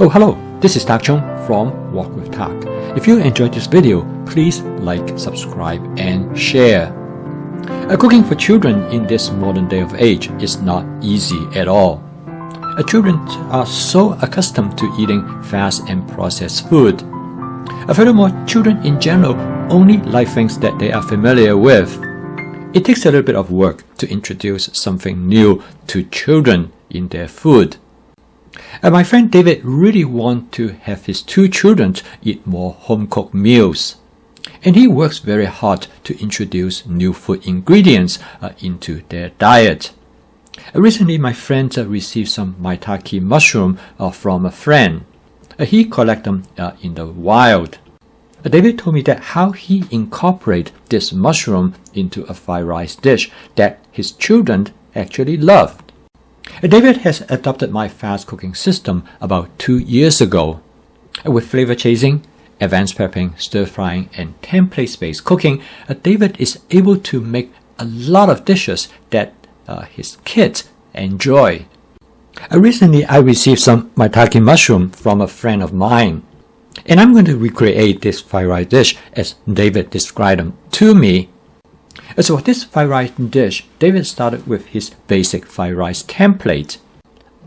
Oh, hello, this is Tak Chung from Walk with Tak. If you enjoyed this video, please like, subscribe, and share. Cooking for children in this modern day of age is not easy at all. Children are so accustomed to eating fast and processed food. Furthermore, children in general only like things that they are familiar with. It takes a little bit of work to introduce something new to children in their food. My friend David really wants to have his two children eat more home-cooked meals. And he works very hard to introduce new food ingredients into their diet. Recently, my friend received some maitake mushroom from a friend. He collected them in the wild. David told me that how he incorporated this mushroom into a fried rice dish that his children actually loved. David has adopted my fast cooking system about 2 years ago. With flavor chasing, advanced prepping, stir frying, and template-based cooking, David is able to make a lot of dishes that his kids enjoy. Recently, I received some maitake mushroom from a friend of mine, and I'm going to recreate this fried rice dish as David described them to me. So for this fried rice dish, David started with his basic fried rice template.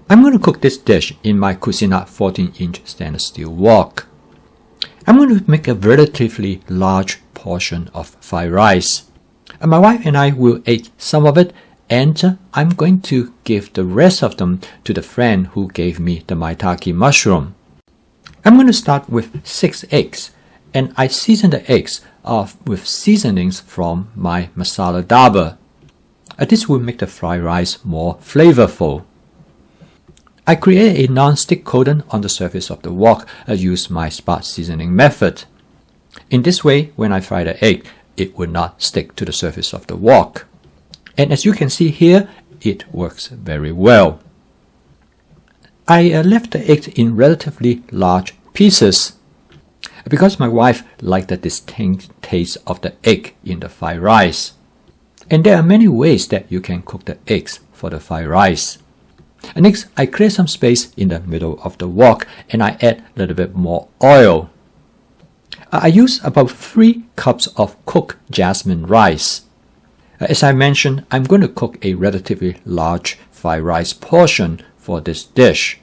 I'm going to cook this dish in my Cuisinart 14-inch stainless steel wok. I'm going to make a relatively large portion of fried rice. My wife and I will eat some of it, and I'm going to give the rest of them to the friend who gave me the maitake mushroom. I'm going to start with 6 eggs, and I season the eggs with seasonings from my masala dabur. This will make the fried rice more flavorful. I create a non-stick coating on the surface of the wok and use my spot seasoning method. In this way, when I fry the egg, it will not stick to the surface of the wok. And as you can see here, it works very well. I left the eggs in relatively large pieces because my wife liked the distinct taste of the egg in the fried rice. And there are many ways that you can cook the eggs for the fried rice. Next, I clear some space in the middle of the wok and I add a little bit more oil. I use about 3 cups of cooked jasmine rice. As I mentioned, I'm going to cook a relatively large fried rice portion for this dish.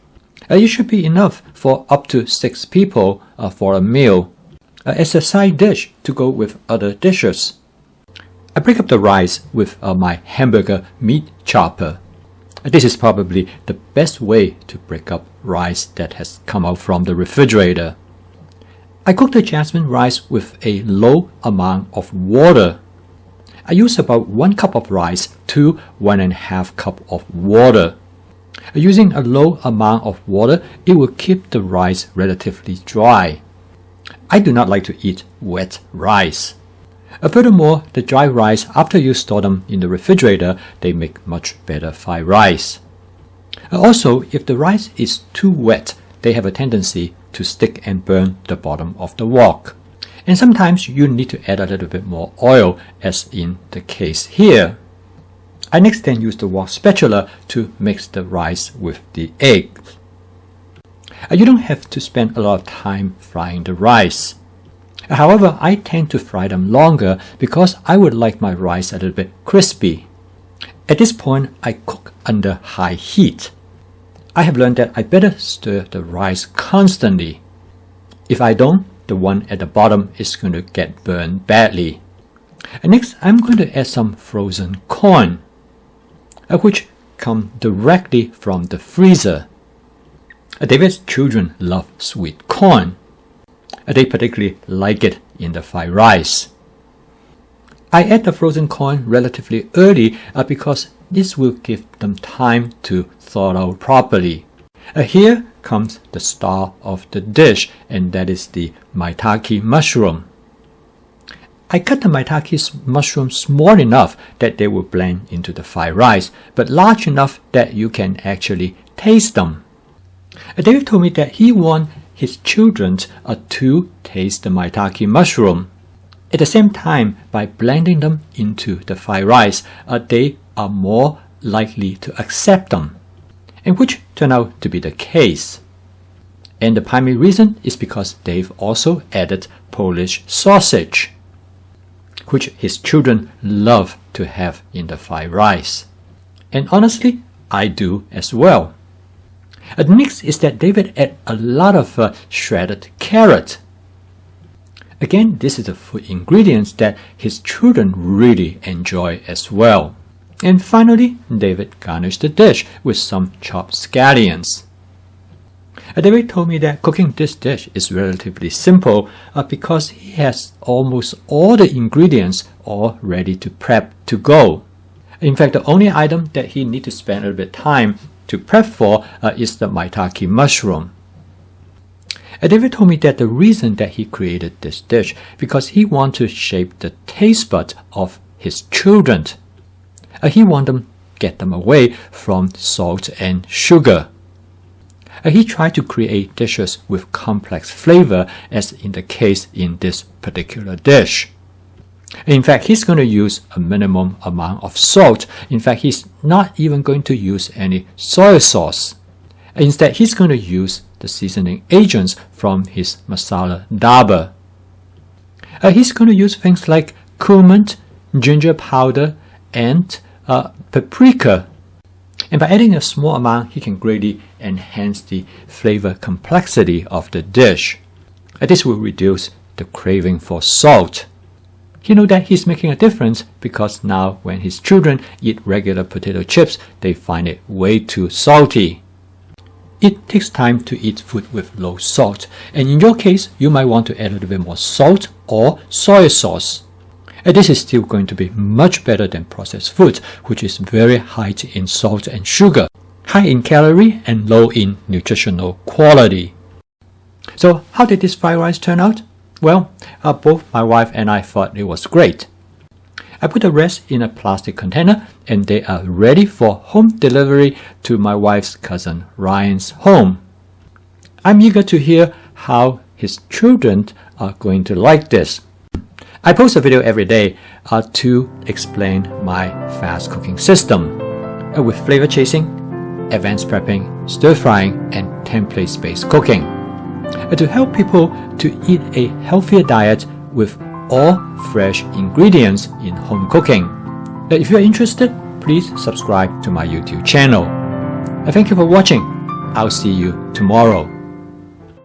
It should be enough for up to 6 people for a meal, as a side dish to go with other dishes. I break up the rice with my hamburger meat chopper. This is probably the best way to break up rice that has come out from the refrigerator. I cook the jasmine rice with a low amount of water. I use about 1 cup of rice to 1.5 cup of water. Using a low amount of water, it will keep the rice relatively dry. I do not like to eat wet rice. Furthermore, the dry rice, after you store them in the refrigerator, they make much better fried rice. Also, if the rice is too wet, they have a tendency to stick and burn the bottom of the wok. And sometimes you need to add a little bit more oil, as in the case here. I next then use the wok spatula to mix the rice with the eggs. You don't have to spend a lot of time frying the rice. However, I tend to fry them longer because I would like my rice a little bit crispy. At this point, I cook under high heat. I have learned that I better stir the rice constantly. If I don't, the one at the bottom is going to get burned badly. Next, I'm going to add some frozen corn, which come directly from the freezer. David's children love sweet corn. They particularly like it in the fried rice. I add the frozen corn relatively early because this will give them time to thaw out properly. Here comes the star of the dish, and that is the maitake mushroom. I cut the maitake mushrooms small enough that they will blend into the fried rice, but large enough that you can actually taste them. David told me that he wants his children to taste the maitake mushroom. At the same time, by blending them into the fried rice, they are more likely to accept them, and which turned out to be the case. And the primary reason is because Dave also added Polish sausage, which his children love to have in the fried rice. And honestly, I do as well. The next is that David added a lot of shredded carrot. Again, this is the food ingredients that his children really enjoy as well. And finally, David garnished the dish with some chopped scallions. David told me that cooking this dish is relatively simple because he has almost all the ingredients all ready to prep to go. In fact, the only item that he needs to spend a little bit of time to prep for is the maitake mushroom. David told me that the reason that he created this dish because he wants to shape the taste bud of his children. He wants them get them away from salt and sugar. He tried to create dishes with complex flavor, as in the case in this particular dish. In fact, he's going to use a minimum amount of salt. In fact, he's not even going to use any soy sauce. Instead, he's going to use the seasoning agents from his masala daba. He's going to use things like cumin, ginger powder, and paprika. And by adding a small amount, he can greatly enhance the flavor complexity of the dish. This will reduce the craving for salt. He knows that he's making a difference because now when his children eat regular potato chips, they find it way too salty. It takes time to eat food with low salt, and in your case, you might want to add a little bit more salt or soy sauce. And this is still going to be much better than processed food, which is very high in salt and sugar, high in calorie and low in nutritional quality. So how did this fried rice turn out? Well, both my wife and I thought it was great. I put the rest in a plastic container and they are ready for home delivery to my wife's cousin Ryan's home. I'm eager to hear how his children are going to like this. I post a video every day to explain my fast cooking system with flavor chasing, advanced prepping, stir frying, and template-based cooking to help people to eat a healthier diet with all fresh ingredients in home cooking. If you're interested, please subscribe to my YouTube channel. Thank you for watching. I'll see you tomorrow.